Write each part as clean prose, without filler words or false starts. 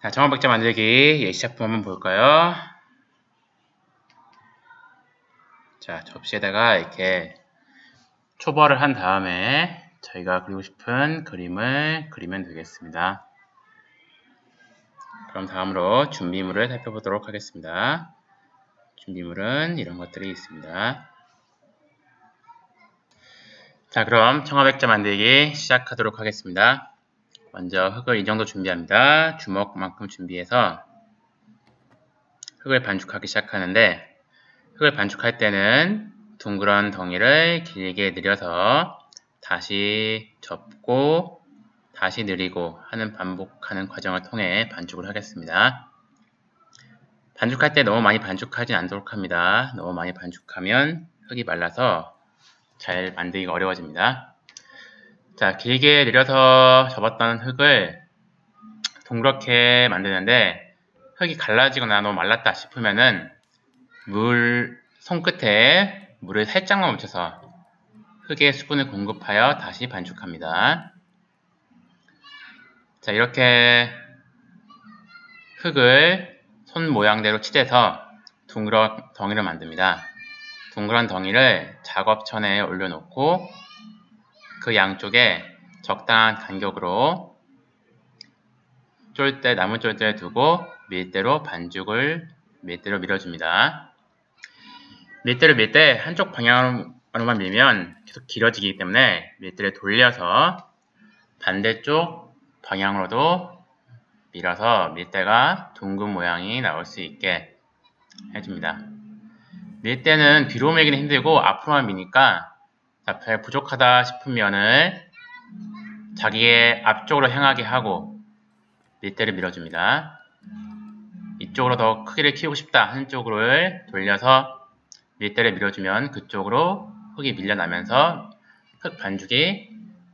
자, 정화백자 만들기 예시작품 한번 볼까요? 자, 접시에다가 이렇게 초벌을 한 다음에 저희가 그리고 싶은 그림을 그리면 되겠습니다. 그럼 다음으로 준비물을 살펴보도록 하겠습니다. 준비물은 이런 것들이 있습니다. 자, 그럼 청화백자 만들기 시작하도록 하겠습니다. 먼저 흙을 이 정도 준비합니다. 주먹만큼 준비해서 흙을 반죽하기 시작하는데, 흙을 반죽할 때는 둥그런 덩이를 길게 늘려서 다시 접고 다시 늘리고 하는 반복하는 과정을 통해 반죽을 하겠습니다. 반죽할 때 너무 많이 반죽하지 않도록 합니다. 너무 많이 반죽하면 흙이 말라서 잘 만들기가 어려워집니다. 자, 길게 늘려서 접었던 흙을 동그랗게 만드는데 흙이 갈라지거나 너무 말랐다 싶으면은 손끝에 물을 살짝만 묻혀서 흙에 수분을 공급하여 다시 반죽합니다. 자, 이렇게 흙을 손 모양대로 치대서 둥그런 덩이를 만듭니다. 둥그런 덩이를 작업천에 올려놓고 그 양쪽에 적당한 간격으로 나무 쫄대를 두고 밀대로 밀어줍니다. 밀대를 밀 때 한쪽 방향으로만 밀면 계속 길어지기 때문에 밀대를 돌려서 반대쪽 방향으로도 밀어서 밀대가 둥근 모양이 나올 수 있게 해줍니다. 밀대는 뒤로 밀기는 힘들고 앞으로만 미니까 별 부족하다 싶은 면을 자기의 앞쪽으로 향하게 하고 밀대를 밀어줍니다. 이쪽으로 더 크기를 키우고 싶다 하는 쪽으로 돌려서 밀대를 밀어주면 그쪽으로 흙이 밀려나면서 흙 반죽이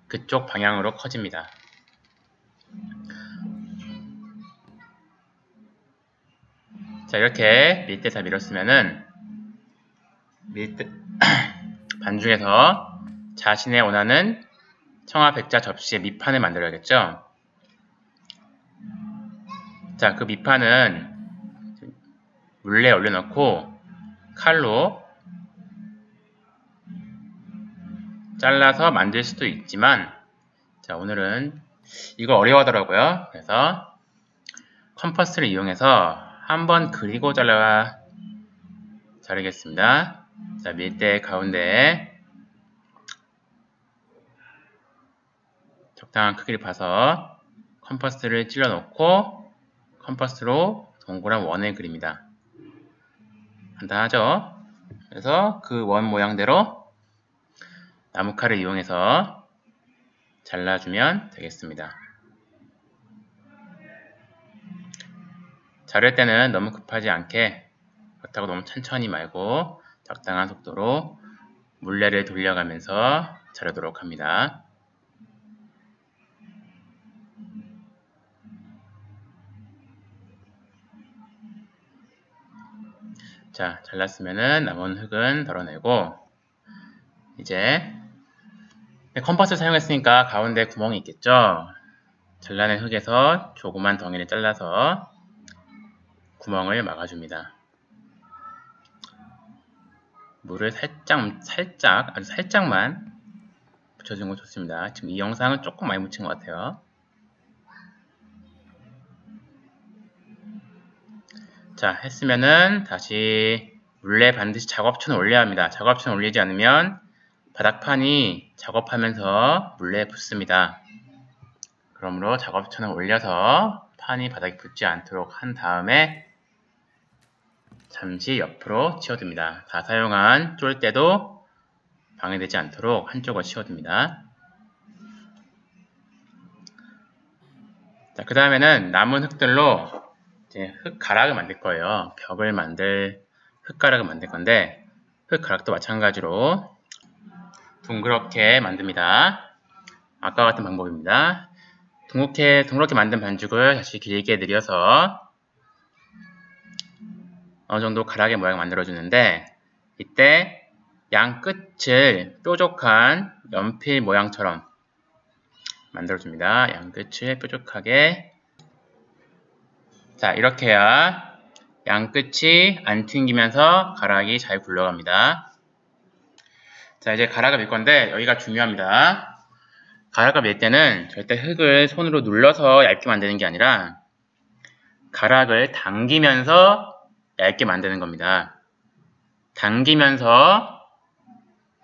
그쪽 방향으로 커집니다. 자, 이렇게 밀대 다 밀었으면은 반죽에서 자신의 원하는 청화백자 접시의 밑판을 만들어야겠죠. 자, 그 밑판은 물레에 올려놓고 칼로 잘라서 만들 수도 있지만, 자, 오늘은 이거 어려워하더라고요. 그래서 컴퍼스를 이용해서 한번 그리고 자르겠습니다. 자, 밀대 가운데에 적당한 크기를 봐서 컴퍼스를 찔러 놓고 컴퍼스로 동그란 원을 그립니다. 간단하죠? 그래서 그 원 모양대로 나무칼을 이용해서 잘라주면 되겠습니다. 자를 때는 너무 급하지 않게, 그렇다고 너무 천천히 말고 적당한 속도로 물레를 돌려가면서 자르도록 합니다. 자, 잘랐으면은 남은 흙은 덜어내고, 이제 컴퍼스를 사용했으니까 가운데 구멍이 있겠죠? 잘라낸 흙에서 조그만 덩이를 잘라서 구멍을 막아줍니다. 물을 아주 살짝만 묻혀주는 거 좋습니다. 지금 이 영상은 조금 많이 묻힌 것 같아요. 자, 했으면은 다시 물레 반드시 작업천을 올려야 합니다. 작업천 올리지 않으면 바닥판이 작업하면서 물레에 붙습니다. 그러므로 작업천을 올려서 판이 바닥에 붙지 않도록 한 다음에 잠시 옆으로 치워둡니다. 다 사용한 쫄대도 방해되지 않도록 한쪽을 치워둡니다. 자, 그 다음에는 남은 흙들로 이제 흙가락을 만들 거예요. 흙가락을 만들 건데, 흙가락도 마찬가지로 둥그렇게 만듭니다. 아까 같은 방법입니다. 둥그렇게 만든 반죽을 다시 길게 늘려서 어느 정도 가락의 모양을 만들어주는데, 이때 양 끝을 뾰족한 연필 모양처럼 만들어줍니다. 양 끝을 뾰족하게 자, 이렇게 해야 양 끝이 안 튕기면서 가락이 잘 굴러갑니다. 자, 이제 가락을 밀 건데 여기가 중요합니다. 가락을 밀 때는 절대 흙을 손으로 눌러서 얇게 만드는 게 아니라 가락을 당기면서 얇게 만드는 겁니다. 당기면서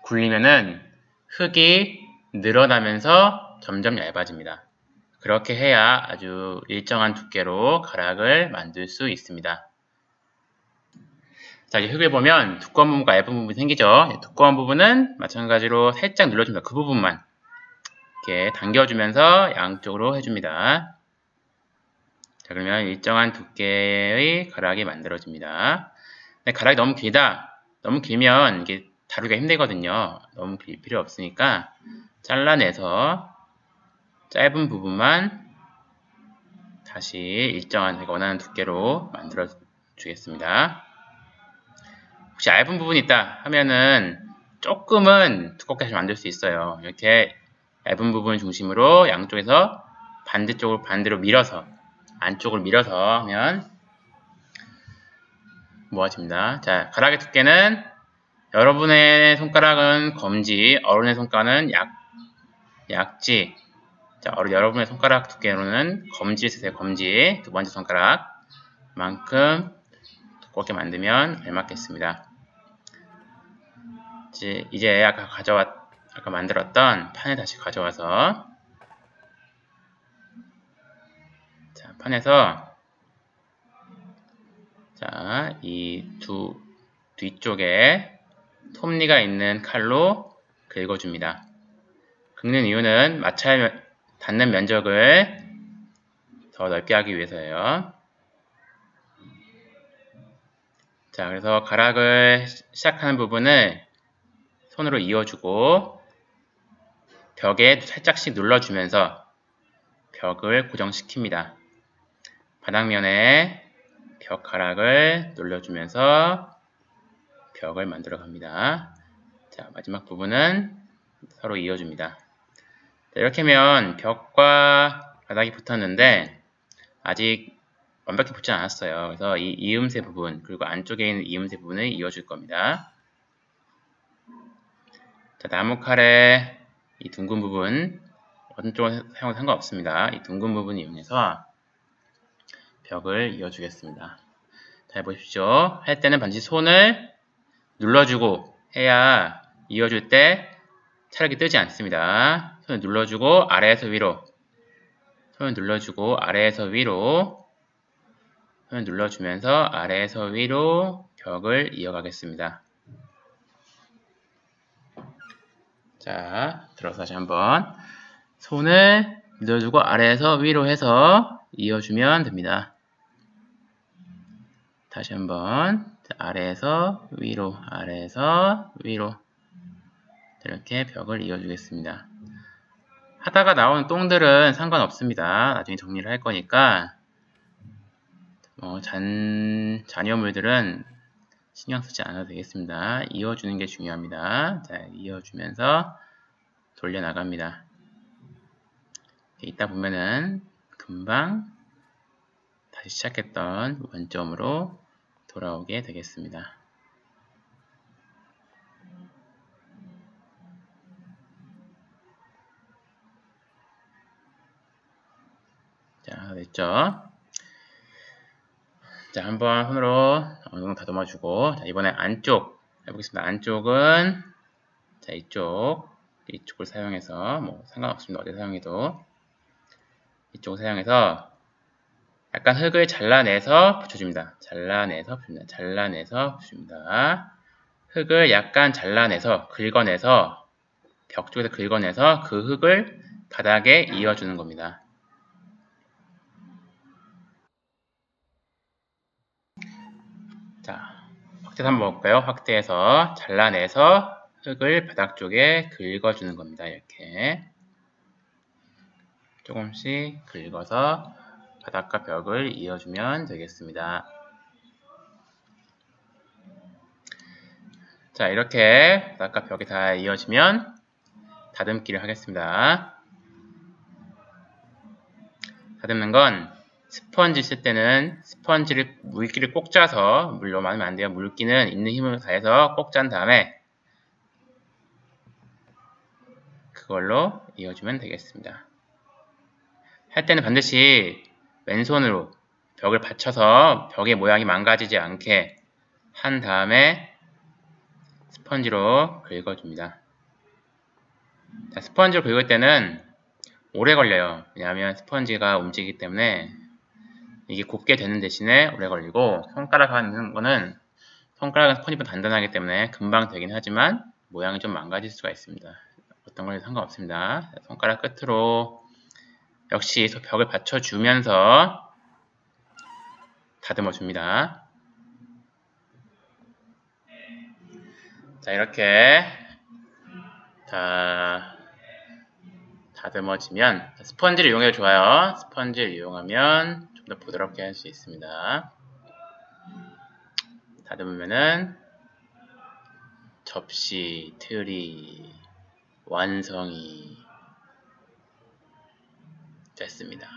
굴리면은 흙이 늘어나면서 점점 얇아집니다. 그렇게 해야 아주 일정한 두께로 가락을 만들 수 있습니다. 자, 이제 흙을 보면 두꺼운 부분과 얇은 부분이 생기죠. 두꺼운 부분은 마찬가지로 살짝 눌러줍니다. 그 부분만 이렇게 당겨주면서 양쪽으로 해줍니다. 자, 그러면 일정한 두께의 가락이 만들어집니다. 근데 가락이 너무 길다. 너무 길면 이게 다루기가 힘들거든요. 너무 길 필요 없으니까 잘라내서 짧은 부분만 다시 일정한 제가 원하는 두께로 만들어 주겠습니다. 혹시 얇은 부분이 있다 하면은 조금은 두껍게 만들 수 있어요. 이렇게 얇은 부분을 중심으로 양쪽에서 반대쪽으로 반대로 밀어서 안쪽을 밀어서 하면 모아집니다. 자, 가락의 두께는 여러분의 손가락은 검지, 어른의 손가락은 약지. 자, 여러분의 손가락 두께로는 검지를 쓰세요. 검지. 두 번째 손가락만큼 두껍게 만들면 알맞겠습니다. 이제 아까 만들었던 판을 다시 가져와서 자, 판에서 자, 이 뒤쪽에 톱니가 있는 칼로 긁어줍니다. 긁는 이유는 마찰 닿는 면적을 더 넓게 하기 위해서예요. 자, 그래서 가락을 시작하는 부분을 손으로 이어주고 벽에 살짝씩 눌러주면서 벽을 고정시킵니다. 바닥면에 벽 가락을 눌러주면서 벽을 만들어 갑니다. 자, 마지막 부분은 서로 이어줍니다. 자, 이렇게 하면 벽과 바닥이 붙었는데 아직 완벽히 붙지 않았어요. 그래서 이 이음새 부분 그리고 안쪽에 있는 이음새 부분을 이어줄 겁니다. 자, 나무칼의 이 둥근 부분 어떤 쪽을 사용해도 상관없습니다. 이 둥근 부분을 이용해서 벽을 이어주겠습니다. 잘 보십시오. 할 때는 반드시 손을 눌러주고 해야 이어줄 때 찰흙이 뜨지 않습니다. 손을 눌러주고 아래에서 위로 손을 눌러주고 아래에서 위로 손을 눌러주면서 아래에서 위로 벽을 이어가겠습니다. 자, 들어서 다시 한번 손을 눌러주고 아래에서 위로 해서 이어주면 됩니다. 다시 한번 아래에서 위로 아래에서 위로 이렇게 벽을 이어주겠습니다. 하다가 나오는 똥들은 상관없습니다. 나중에 정리를 할 거니까 잔여물들은 신경 쓰지 않아도 되겠습니다. 이어주는 게 중요합니다. 자, 이어주면서 돌려나갑니다. 있다 보면은 금방 다시 시작했던 원점으로 돌아오게 되겠습니다. 자, 됐죠? 자, 한번 손으로 어느 정도 다듬어주고, 자, 이번에 안쪽 해보겠습니다. 안쪽은, 자, 이쪽을 사용해서, 뭐, 상관없습니다. 어디 사용해도. 이쪽을 사용해서, 약간 흙을 잘라내서 붙여줍니다. 잘라내서 붙여줍니다. 흙을 약간 잘라내서, 긁어내서, 벽 쪽에서 긁어내서 그 흙을 바닥에 이어주는 겁니다. 자, 확대해서 한번 볼까요? 확대해서 잘라내서 흙을 바닥 쪽에 긁어주는 겁니다. 이렇게 조금씩 긁어서 바닥과 벽을 이어주면 되겠습니다. 자, 이렇게 바닥과 벽이 다 이어지면 다듬기를 하겠습니다. 다듬는 건 스펀지 쓸 때는 스펀지를 물기를 꼭 짜서, 물로 많으면 안 돼요. 물기는 있는 힘을 다해서 꼭 짠 다음에 그걸로 이어주면 되겠습니다. 할 때는 반드시 왼손으로 벽을 받쳐서 벽의 모양이 망가지지 않게 한 다음에 스펀지로 긁어줍니다. 자, 스펀지로 긁을 때는 오래 걸려요. 왜냐하면 스펀지가 움직이기 때문에 이게 곱게 되는 대신에 오래 걸리고, 손가락 하는 거는 손가락은 스펀지보다 단단하기 때문에 금방 되긴 하지만 모양이 좀 망가질 수가 있습니다. 어떤 걸로 상관없습니다. 손가락 끝으로 역시 벽을 받쳐주면서 다듬어 줍니다. 자, 이렇게 다 다듬어지면, 스펀지를 이용해도 좋아요. 스펀지를 이용하면 좀 더 부드럽게 할 수 있습니다. 다듬으면은 접시, 트리 완성이 됐습니다.